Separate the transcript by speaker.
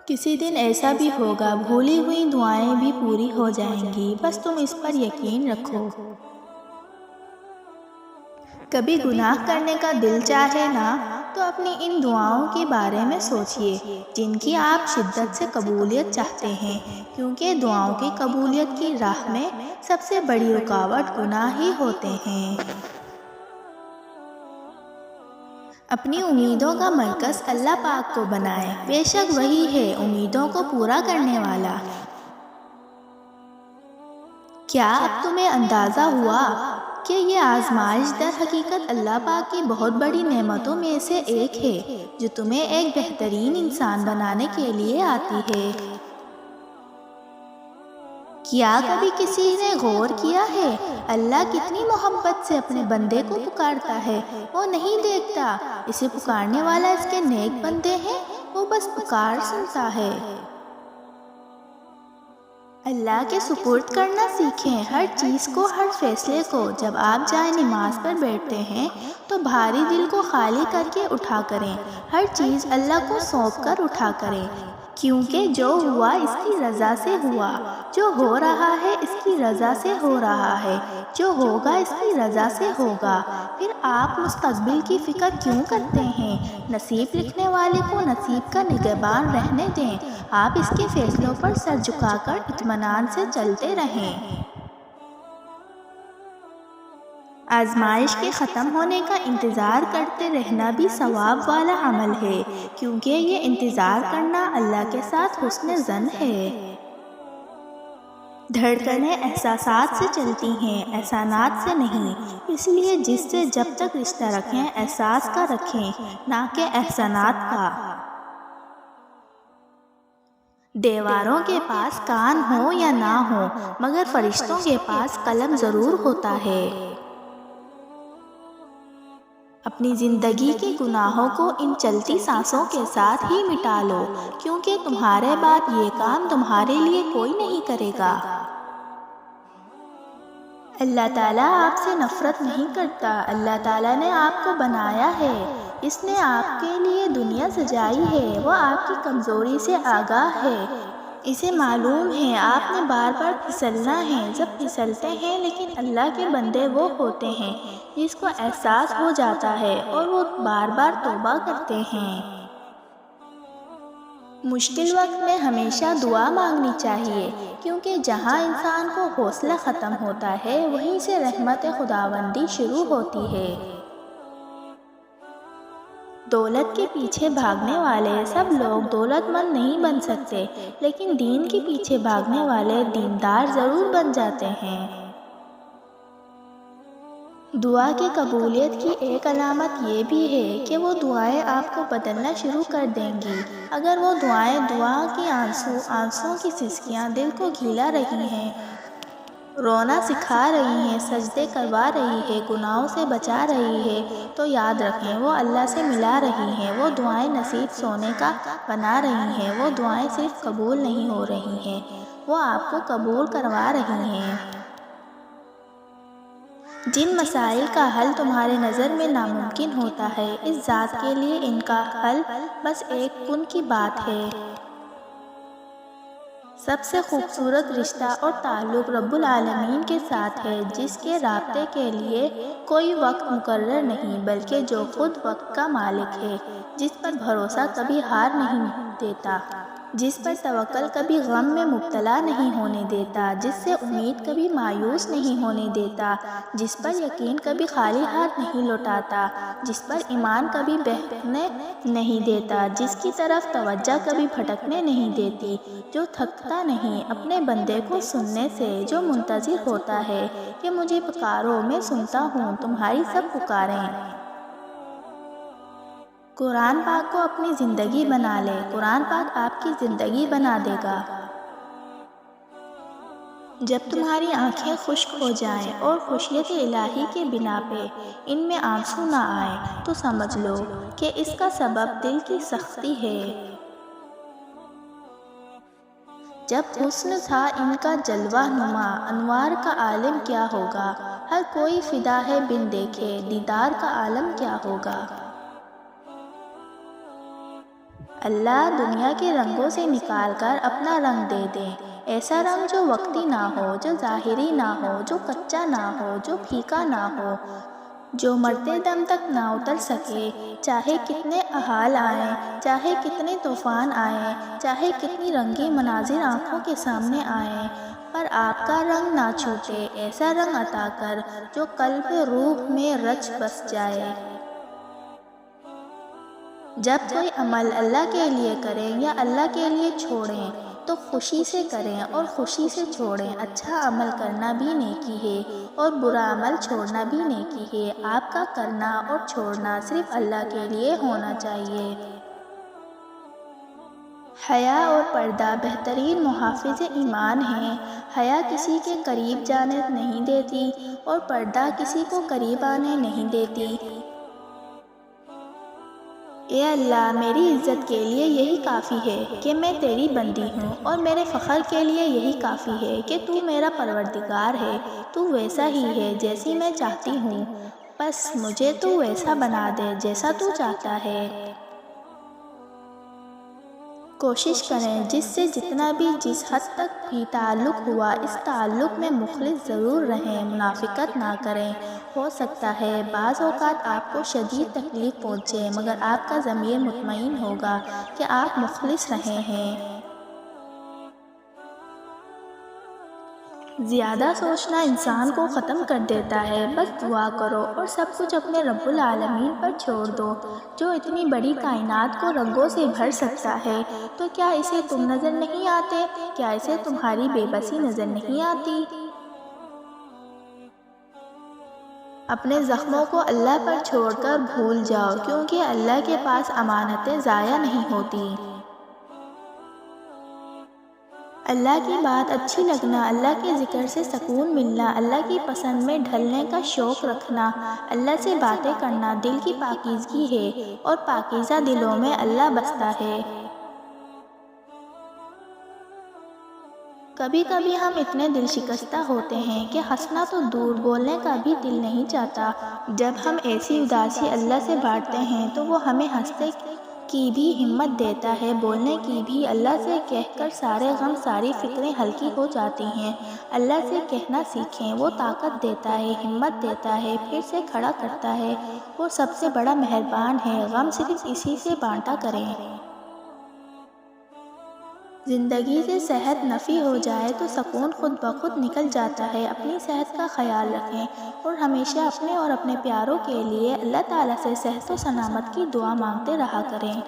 Speaker 1: کسی دن ایسا بھی ہوگا بھولی ہوئی دعائیں بھی پوری ہو جائیں گی، بس تم اس پر یقین رکھو۔ کبھی گناہ کرنے کا دل چاہے نا تو اپنی ان دعاؤں کے بارے میں سوچئے جن کی آپ شدت سے قبولیت چاہتے ہیں، کیونکہ دعاؤں کی قبولیت کی راہ میں سب سے بڑی رکاوٹ گناہ ہی ہوتے ہیں۔ اپنی امیدوں کا مرکز اللہ پاک کو بنائیں، بے شک وہی ہے امیدوں کو پورا کرنے والا۔ کیا اب تمہیں اندازہ ہوا کہ یہ آزمائش در حقیقت اللہ پاک کی بہت بڑی نعمتوں میں سے ایک ہے جو تمہیں ایک بہترین انسان بنانے کے لیے آتی ہے؟ کیا کبھی کسی نے غور کیا ہے اللہ کتنی محبت سے اپنے بندے کو پکارتا ہے؟ وہ نہیں دیکھتا اسے پکارنے والا اس کے نیک بندے ہیں، وہ بس پکار سنتا ہے۔ اللہ کے سپرد کرنا سیکھیں، ہر چیز کو، ہر فیصلے کو۔ جب آپ جائے نماز پر بیٹھتے ہیں تو بھاری دل کو خالی کر کے اٹھا کریں، ہر چیز اللہ کو سونپ کر اٹھا کریں، کیونکہ جو ہوا اس کی رضا سے ہوا، جو ہو رہا ہے اس کی رضا سے ہو رہا ہے، جو ہوگا اس کی رضا سے ہوگا۔ پھر آپ مستقبل کی فکر کیوں کرتے ہیں؟ نصیب لکھنے والے کو نصیب کا نگہبان رہنے دیں، آپ اس کے فیصلوں پر سر جھکا کر اطمینان سے چلتے رہیں۔ آزمائش کے ختم ہونے کا انتظار کرتے رہنا بھی ثواب والا عمل ہے، کیونکہ یہ انتظار کرنا اللہ کے ساتھ حسن ظن ہے۔ دھڑکنیں احساسات سے چلتی ہیں، احسانات سے نہیں، اس لیے جس سے جب تک رشتہ رکھیں احساس کا رکھیں، نہ کہ احسانات کا۔ دیواروں کے پاس کان ہو یا نہ ہو، مگر فرشتوں کے پاس قلم ضرور ہوتا ہے۔ اپنی زندگی کے گناہوں کو ان چلتی سانسوں کے ساتھ ہی مٹا لو، کیونکہ تمہارے بعد یہ کام تمہارے لیے کوئی نہیں کرے گا۔ اللہ تعالیٰ آپ سے نفرت نہیں کرتا، اللہ تعالیٰ نے آپ کو بنایا ہے، اس نے آپ کے لیے دنیا سجائی ہے، وہ آپ کی کمزوری سے آگاہ ہے، اسے معلوم ہے آپ نے بار بار پھسلنا ہے۔ جب پھسلتے ہیں لیکن اللہ کے بندے وہ ہوتے ہیں جس کو احساس ہو جاتا ہے اور وہ بار بار توبہ کرتے ہیں۔ مشکل وقت میں ہمیشہ دعا مانگنی چاہیے، کیونکہ جہاں انسان کو حوصلہ ختم ہوتا ہے وہیں سے رحمت خداوندی شروع ہوتی ہے۔ دولت کے پیچھے بھاگنے والے سب لوگ دولت مند نہیں بن سکتے، لیکن دین کے پیچھے بھاگنے والے دیندار ضرور بن جاتے ہیں۔ دعا کی قبولیت کی ایک علامت یہ بھی ہے کہ وہ دعائیں آپ کو بدلنا شروع کر دیں گی۔ اگر وہ دعائیں دعا کی آنسوؤں کی سسکیاں دل کو گھلا رہی ہیں، رونا سکھا رہی ہیں، سجدے کروا رہی ہے، گناہوں سے بچا رہی ہے، تو یاد رکھیں وہ اللہ سے ملا رہی ہیں، وہ دعائیں نصیب سونے کا بنا رہی ہیں، وہ دعائیں صرف قبول نہیں ہو رہی ہیں، وہ آپ کو قبول کروا رہی ہیں۔ جن مسائل کا حل تمہارے نظر میں ناممکن ہوتا ہے، اس ذات کے لیے ان کا حل بس ایک کن کی بات ہے۔ سب سے خوبصورت رشتہ اور تعلق رب العالمین کے ساتھ ہے، جس کے رابطے کے لیے کوئی وقت مقرر نہیں، بلکہ جو خود وقت کا مالک ہے، جس پر بھروسہ کبھی ہار نہیں دیتا، جس پر توکل کبھی غم میں مبتلا نہیں ہونے دیتا، جس سے امید کبھی مایوس نہیں ہونے دیتا، جس پر یقین کبھی خالی ہاتھ نہیں لوٹاتا، جس پر ایمان کبھی بہکنے نہیں دیتا، جس کی طرف توجہ کبھی بھٹکنے نہیں دیتی، جو تھکتا نہیں اپنے بندے کو سننے سے، جو منتظر ہوتا ہے کہ مجھے پکارو میں سنتا ہوں تمہاری سب پکاریں۔ قرآن پاک کو اپنی زندگی بنا لے، قرآن پاک آپ کی زندگی بنا دے گا۔ جب تمہاری آنکھیں خشک ہو جائیں اور خشیت الہی کے بنا پہ ان میں آنسو نہ آئیں تو سمجھ لو کہ اس کا سبب دل کی سختی ہے۔ جب حسن تھا ان کا جلوہ نما، انوار کا عالم کیا ہوگا، ہر کوئی فدا ہے بن دیکھے، دیدار کا عالم کیا ہوگا۔ اللہ دنیا کے رنگوں سے نکال کر اپنا رنگ دے دے، ایسا رنگ جو وقتی نہ ہو، جو ظاہری نہ ہو، جو کچا نہ ہو، جو پھیکا نہ ہو، جو مرتے دم تک نہ اتر سکے، چاہے کتنے احال آئیں، چاہے کتنے طوفان آئیں، چاہے کتنی رنگی مناظر آنکھوں کے سامنے آئیں، پر آپ کا رنگ نہ چھوٹے، ایسا رنگ عطا کر جو قلب روح میں رچ بس جائے۔ جب کوئی عمل اللہ کے لیے کریں یا اللہ کے لیے چھوڑیں تو خوشی سے کریں اور خوشی سے چھوڑیں۔ اچھا عمل کرنا بھی نیکی ہے اور برا عمل چھوڑنا بھی نیکی ہے۔ آپ کا کرنا اور چھوڑنا صرف اللہ کے لیے ہونا چاہیے۔ حیا اور پردہ بہترین محافظ ایمان ہیں۔ حیا کسی کے قریب جانے نہیں دیتی اور پردہ کسی کو قریب آنے نہیں دیتی۔ اے اللہ، میری عزت کے لیے یہی کافی ہے کہ میں تیری بندی ہوں، اور میرے فخر کے لیے یہی کافی ہے کہ تو میرا پروردگار ہے۔ تو ویسا ہی ہے جیسی میں چاہتی ہوں، بس مجھے تو ویسا بنا دے جیسا تو چاہتا ہے۔ کوشش کریں جس سے جتنا بھی جس حد تک بھی تعلق ہوا اس تعلق میں مخلص ضرور رہیں، منافقت نہ کریں۔ ہو سکتا ہے بعض اوقات آپ کو شدید تکلیف پہنچے، مگر آپ کا ضمیر مطمئن ہوگا کہ آپ مخلص رہے ہیں۔ زیادہ سوچنا انسان کو ختم کر دیتا ہے۔ بس دعا کرو اور سب کچھ اپنے رب العالمین پر چھوڑ دو، جو اتنی بڑی کائنات کو رنگوں سے بھر سکتا ہے۔ تو کیا اسے تم نظر نہیں آتے؟ کیا اسے تمہاری بے بسی نظر نہیں آتی؟ اپنے زخموں کو اللہ پر چھوڑ کر بھول جاؤ، کیونکہ اللہ کے پاس امانتیں ضائع نہیں ہوتی۔ اللہ کی بات اچھی لگنا، اللہ کے ذکر سے سکون ملنا، اللہ کی پسند میں ڈھلنے کا شوق رکھنا، اللہ سے باتیں کرنا دل کی پاکیزگی ہے، اور پاکیزہ دلوں میں اللہ بستا ہے۔ کبھی کبھی ہم اتنے دل شکستہ ہوتے ہیں کہ ہنسنا تو دور، بولنے کا بھی دل نہیں چاہتا۔ جب ہم ایسی اداسی اللہ سے بانٹتے ہیں تو وہ ہمیں ہنسنے کی بھی ہمت دیتا ہے، بولنے کی بھی۔ اللہ سے کہہ کر سارے غم ساری فکریں ہلکی ہو جاتی ہیں۔ اللہ سے کہنا سیکھیں، وہ طاقت دیتا ہے، ہمت دیتا ہے، پھر سے کھڑا کرتا ہے۔ وہ سب سے بڑا مہربان ہے، غم صرف اسی سے بانٹا کریں۔ زندگی سے صحت نفی ہو جائے تو سکون خود بخود نکل جاتا ہے۔ اپنی صحت کا خیال رکھیں اور ہمیشہ اپنے اور اپنے پیاروں کے لیے اللہ تعالیٰ سے صحت و سلامت کی دعا مانگتے رہا کریں۔